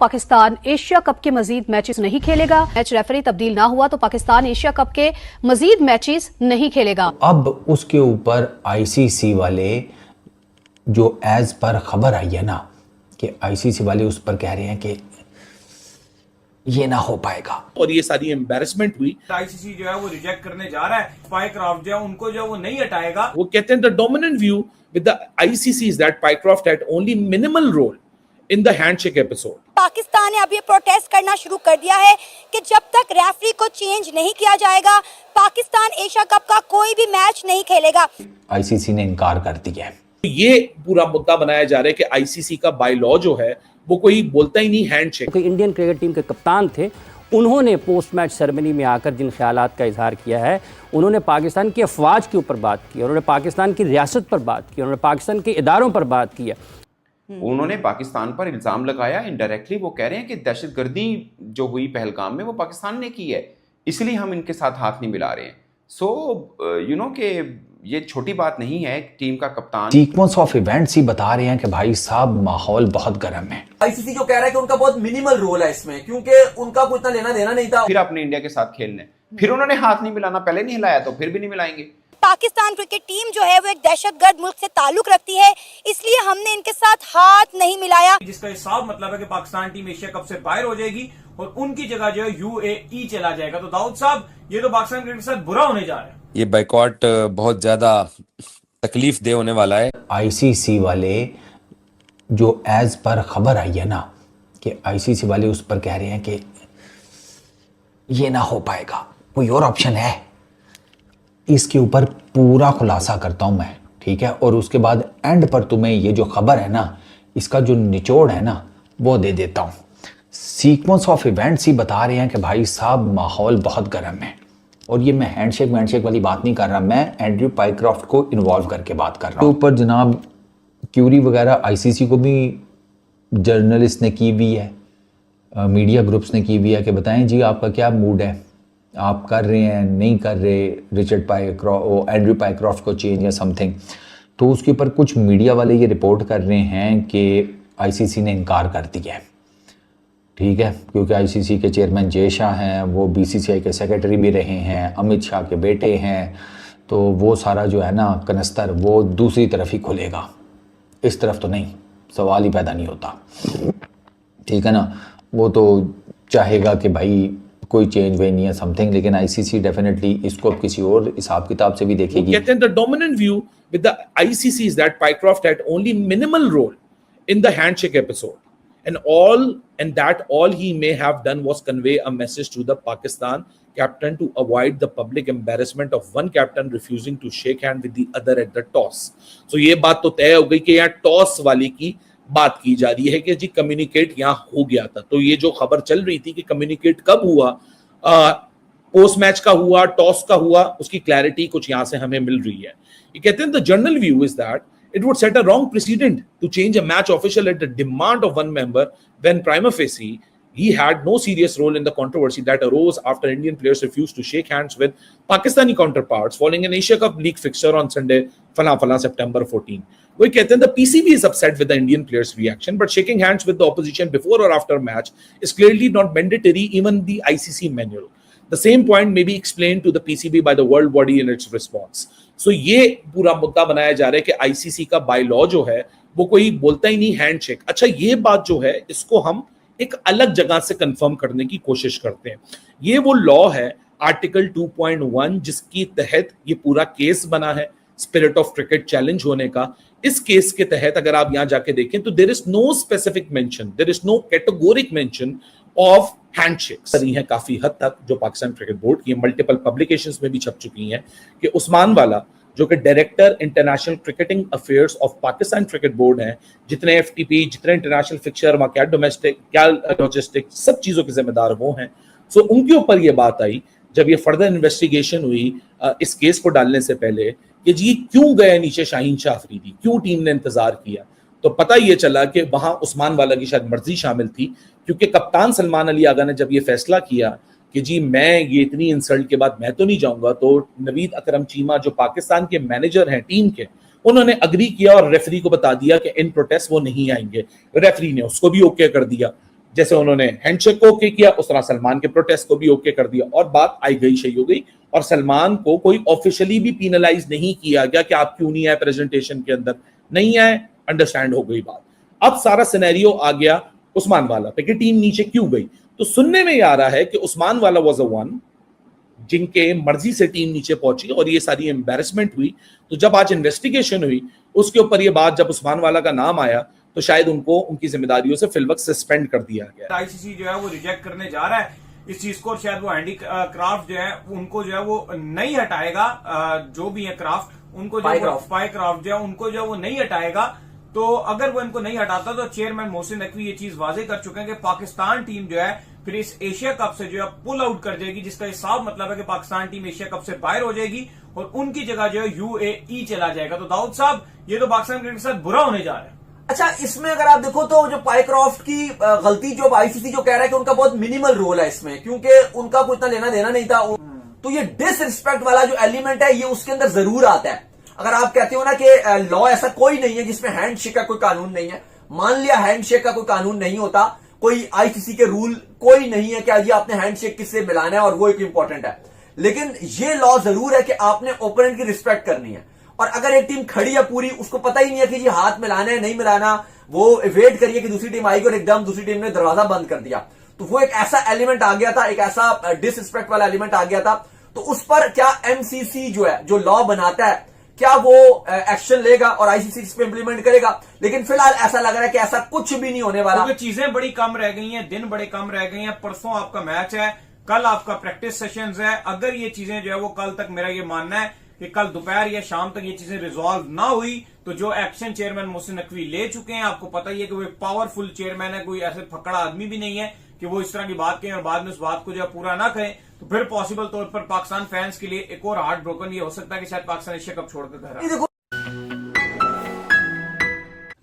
Pakistan Asia cup के मजीद matches नहीं खेलेगा। मैच रेफरी तब्दील ना हुआ तो पाकिस्तान एशिया कप के मजीद मैचेस नहीं खेलेगा। अब उसके ऊपर आईसीसी वाले जो एज पर खबर आई है ना कि आईसीसी वाले उस पर कह रहे हैं कि ये ना हो पाएगा और ये सारी एम्बैरेसमेंट हुई। आईसीसी जो है वो रिजेक्ट करने जा रहा है। पाइक्राफ्ट जो है उनको जो वो नहीं हटाएगा। वो कहते हैं the dominant view with the ICC is that Pycroft had only minimal role in the handshake episode. Pakistan ने अब ये प्रोटेस्ट करना शुरू कर दिया है कि जब तक रेफरी को चेंज नहीं किया जाएगा पाकिस्तान एशिया कप का कोई भी मैच नहीं खेलेगा। आईसीसी ने इनकार कर दिया है। ये पूरा मुद्दा बनाया जा रहा है कि आईसीसी का बाय लॉ जो है वो कोई बोलता ही नहीं हैंडशेक। इंडियन क्रिकेट टीम के कप्तान थे, उन्होंने पोस्ट मैच सेरेमनी में आकर जिन ख्यालात का इजहार किया है, उन्होंने पाकिस्तान की अफवाज के ऊपर बात की, उन्होंने पाकिस्तान की रियासत पर बात की, उन्होंने पाकिस्तान के इदारों पर बात की है। उन्होंने पाकिस्तान पर इल्ज़ाम लगाया। इनडायरेक्टली वो कह रहे हैं कि दहशतगर्दी जो हुई पहलगाम में वो पाकिस्तान ने की है, इसलिए हम इनके साथ हाथ नहीं मिला रहे हैं। सो यू नो कि ये छोटी बात नहीं है। टीम का कप्तान सीक्वेंस ऑफ इवेंट्स ही बता रहे हैं कि भाई साहब माहौल बहुत गर्म है। आईसीसी जो कह रहा है कि उनका बहुत मिनिमल रोल है इसमें, क्योंकि उनका कोई इतना लेना देना नहीं था। फिर अपने इंडिया के साथ खेलने, फिर उन्होंने हाथ नहीं मिलाना, पहले नहीं हिलाया तो फिर भी नहीं मिलाएंगे। पाकिस्तान क्रिकेट टीम जो है वो एक दहशतगर्द मुल्क से ताल्लुक रखती है, इसलिए हमने इनके साथ हाथ नहीं मिलाया। जिसका ये साफ मतलब है कि पाकिस्तान टीम एशिया कप से बाहर हो जाएगी और उनकी जगह जो है यूएई चला जाएगा। तो दाऊद साहब ये तो पाकिस्तान क्रिकेट के साथ बुरा होने जा रहा है। ये बाइकॉट बहुत ज्यादा तकलीफ दे होने वाला है। आईसीसी वाले जो एज पर खबर आई है ना कि आईसीसी वाले उस पर कह रहे हैं कि ये ना हो पाएगा, कोई और ऑप्शन है। इसके ऊपर पूरा खुलासा करता हूं मैं, ठीक है, और उसके बाद एंड पर तुम्हें ये जो खबर है ना इसका जो निचोड़ है ना वो दे देता हूं। सीक्वेंस ऑफ इवेंट्स ही बता रहे हैं कि भाई साहब माहौल बहुत गर्म है। और ये मैं हैंडशेक वाली बात नहीं कर रहा, मैं एंड्रयू पाइक्राफ्ट को इन्वॉल्व करके बात कर रहा हूँ। ऊपर जनाब क्यूरी वगैरह आईसीसी को भी जर्नलिस्ट ने की हुई है, मीडिया ग्रुप्स ने की हुई है कि बताएं जी आपका क्या मूड है, आप कर रहे हैं नहीं कर रहे एंड्रयू पाइक्राफ्ट को चेंज या समथिंग। तो उसके ऊपर कुछ मीडिया वाले ये रिपोर्ट कर रहे हैं कि आईसीसी ने इनकार कर दिया है, ठीक है, क्योंकि आईसीसी के चेयरमैन जय शाह हैं, वो बीसीसीआई के सेक्रेटरी भी रहे हैं, अमित शाह के बेटे हैं, तो वो सारा जो है ना कनस्तर वो दूसरी तरफ ही खुलेगा, इस तरफ तो नहीं, सवाल ही पैदा नहीं होता, ठीक है ना। वो तो चाहेगा कि भाई कोई चेंज वे नहीं है समथिंग, लेकिन आईसीसी डेफिनेटली इसको अब किसी और हिसाब किताब से भी देखेगी। कहते हैं the dominant view with the ICC is that Pycroft had only minimal role in the handshake episode and that all he may have done was convey a message to the Pakistan captain to avoid the public embarrassment of one captain refusing to shake hand with the other at the toss. So ये बात तो तय हो गई कि यहाँ toss वाली की बात की जा रही है कि जी कम्युनिकेट यहाँ हो गया था। तो ये जो खबर चल रही थी कि कम्युनिकेट कब हुआ, पोस्ट मैच का हुआ, टॉस का हुआ, उसकी क्लैरिटी कुछ यहाँ से हमें मिल रही है। ये कहते हैं the general view is that it would set a wrong precedent to change a match official at the demand of one member when prima facie he had no serious role in the controversy that arose after Indian players refused to shake hands with Pakistani counterparts following an Asia Cup League fixture on Sunday, September 14. वो कहते हैं the PCB is upset with the Indian players' reaction, but shaking hands with the opposition before or after match is clearly not mandatory, even the ICC manual. The same point may be explained to the PCB by the world body in its response. So ये पूरा मुद्दा बनाया जा रहा है कि ICC का by law जो है वो कोई बोलता ही नहीं हैंडशेक। अच्छा, ये बात जो है इसको हम एक अलग जगह से कंफर्म करने की कोशिश करते हैं। ये वो लॉ है आर्टिकल 2.1 जिसकी तहत ये पूरा केस बना है स्पिरिट ऑफ क्रिकेट चैलेंज होने का। इस केस के तहत अगर आप यहां जाके देखें तो there is no specific mention, there is no categoric mention of handshakes है काफी हद तक जो पाकिस्तान क्रिकेट बोर्ड की मल्टीपल पब्लिकेशंस में भी छप चुकी हैं कि उस्मान वाला जो कि director international cricketing affairs of Pakistan cricket board हैं, जितने एफटीपी, जितने इंटरनेशनल फिक्चर, क्या डोमेस्टिक, क्या लॉजिस्टिक, सब चीजों के जिम्मेदार वो हैं। सो उनके ऊपर ये बात आई जब ये फर्दर इन्वेस्टिगेशन हुई इस केस को डालने से पहले कि जी क्यों गए नीचे शाहीन शाह अफरीदी, क्यों टीम ने इंतजार किया, तो पता ये चला कि वहां उस्मान वाला की शायद मर्जी शामिल थी, क्योंकि कप्तान सलमान अली आगा ने जब ये फैसला किया कि जी मैं ये इतनी इंसल्ट के बाद मैं तो नहीं जाऊंगा, तो नवीद अकरम चीमा जो पाकिस्तान के मैनेजर हैं टीम के, उन्होंने अग्री किया और रेफरी को बता दिया कि इन प्रोटेस्ट वो नहीं आएंगे। रेफरी ने उसको भी ओके कर दिया। जैसे उन्होंने हैंडशेक को ओके किया, उस तरह सलमान के प्रोटेस्ट को भी ओके कर दिया और बात आई गई सही हो गई। और सलमान को कोई ऑफिशियली भी पीनलाइज नहीं किया गया कि आप क्यों नहीं आए प्रेजेंटेशन के अंदर, नहीं आए, अंडरस्टैंड हो गई बात। अब सारा सिनेरियो आ गया उस्मान वाला पे कि टीम नीचे क्यों गई। तो सुनने में आ रहा है कि उस्मान वाला वाज अ वन जिनके मर्जी से टीम नीचे पहुंची और ये सारी एम्बैरेसमेंट हुई। तो जब आज इन्वेस्टिगेशन हुई उसके ऊपर ये बात, जब उस्मान वाला का नाम आया तो शायद उनको उनकी जिम्मेदारियों से फिलवक्त सस्पेंड कर दिया गया। आईसीसी जो है वो रिजेक्ट करने जा रहा है इस चीज को, और शायद वो हैंडी क्राफ्ट जो है उनको जो है वो नहीं हटाएगा, जो भी है क्राफ्ट उनको जो स्पाई क्राफ्ट जो है उनको जो है वो नहीं हटाएगा। तो अगर वो इनको नहीं हटाता तो चेयरमैन मोहसिन नकवी ये चीज वाजे कर चुके हैं कि पाकिस्तान टीम जो है फिर इस एशिया कप से जो है पुल आउट कर जाएगी, जिसका ये साफ मतलब है कि पाकिस्तान टीम एशिया कप से बाहर हो जाएगी और उनकी जगह जो है यूएई चला जाएगा। तो दाऊद साहब ये तो पाकिस्तान क्रिकेट के साथ बुरा होने जा रहा है। अच्छा, इसमें अगर आप देखो तो जो पाइक्रॉफ्ट की गलती, जो आईसीसी जो कह रहा है कि उनका बहुत मिनिमल रोल है इसमें, क्योंकि उनका कोई इतना लेना देना नहीं था, तो ये डिसरिस्पेक्ट वाला जो एलिमेंट है ये उसके अंदर जरूर आता है। अगर आप कहते हो ना कि लॉ ऐसा कोई नहीं है जिसमें हैंडशेक का कोई कानून नहीं है, मान लिया हैंडशेक का कोई कानून नहीं होता, कोई आईसीसी के रूल कोई नहीं है कि ये आपने हैंडशेक किससे मिलाना है और वो एक इंपॉर्टेंट है, लेकिन ये लॉ जरूर है कि आपने ओपोनेंट की रिस्पेक्ट करनी है। और अगर एक टीम खड़ी है पूरी, उसको पता ही नहीं है कि ये हाथ मिलाना है नहीं मिलाना, वो वेट करिए कि दूसरी टीम आएगी और एकदम दूसरी टीम ने दरवाजा बंद कर दिया, तो वो एक ऐसा एलिमेंट आ गया था, एक ऐसा डिसरिस्पेक्ट वाला एलिमेंट आ गया था। तो उस पर क्या एमसीसी जो है, जो लॉ बनाता है, क्या वो एक्शन लेगा और आईसीसी इस पे इंप्लीमेंट करेगा? लेकिन फिलहाल ऐसा लग रहा है कि ऐसा कुछ भी नहीं होने वाला, क्योंकि चीजें बड़ी कम रह गई हैं, दिन बड़े कम रह गए हैं। परसों आपका मैच है, कल आपका प्रैक्टिस सेशंस है। अगर ये चीजें जो है वो कल तक, मेरा ये मानना है कि कल दोपहर या शाम तक ये चीजें रिजॉल्व ना हुई तो जो एक्शन चेयरमैन मोहसिन नकवी ले चुके हैं, आपको पता ही है कि वो एक पावरफुल चेयरमैन है, कोई ऐसे फकड़ा आदमी भी नहीं है कि वो इस तरह की बात कहें और बाद में उस बात को जो है पूरा ना करें। तो फिर पॉसिबल तौर पर पाकिस्तान फैंस के लिए एक और हार्ट ब्रोकन ये हो सकता है कि शायद पाकिस्तान एशिया कप छोड़कर घर आए।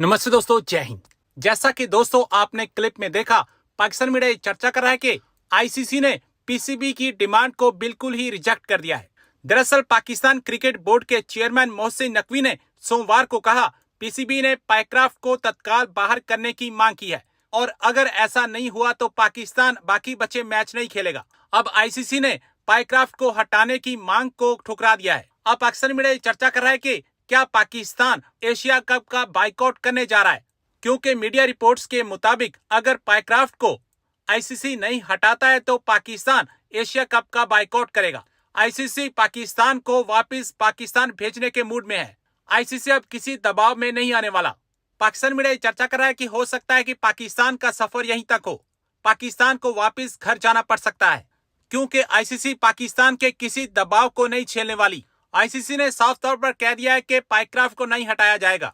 नमस्ते दोस्तों, जय हिंद। जैसा कि दोस्तों आपने क्लिप में देखा, पाकिस्तान मीडिया चर्चा कर रहा है कि आईसीसी ने पीसीबी की डिमांड को बिल्कुल ही रिजेक्ट कर दिया है। दरअसल पाकिस्तान क्रिकेट बोर्ड के चेयरमैन मोहसिन नकवी ने सोमवार को कहा पीसीबी ने पाइक्राफ्ट को तत्काल बाहर करने की मांग की है और अगर ऐसा नहीं हुआ तो पाकिस्तान बाकी बचे मैच नहीं खेलेगा। अब आईसीसी ने पाइक्राफ्ट को हटाने की मांग को ठुकरा दिया है। अब पाकिस्तान मीडिया चर्चा कर रहा है कि क्या पाकिस्तान एशिया कप का बाइकआउट करने जा रहा है, क्योंकि मीडिया रिपोर्ट्स के मुताबिक अगर पाइक्राफ्ट को आईसीसी नहीं हटाता है तो पाकिस्तान एशिया कप का बाइकआउट करेगा। आईसीसी पाकिस्तान को वापस पाकिस्तान भेजने के मूड में है। आईसीसी अब किसी दबाव में नहीं आने वाला। पाकिस्तान मीडिया चर्चा कर रहा है कि हो सकता है कि पाकिस्तान का सफर यहीं तक हो, पाकिस्तान को वापस घर जाना पड़ सकता है, क्योंकि आईसीसी पाकिस्तान के किसी दबाव को नहीं झेलने वाली। आईसीसी ने साफ तौर पर कह दिया है कि पाइक्राफ्ट को नहीं हटाया जाएगा।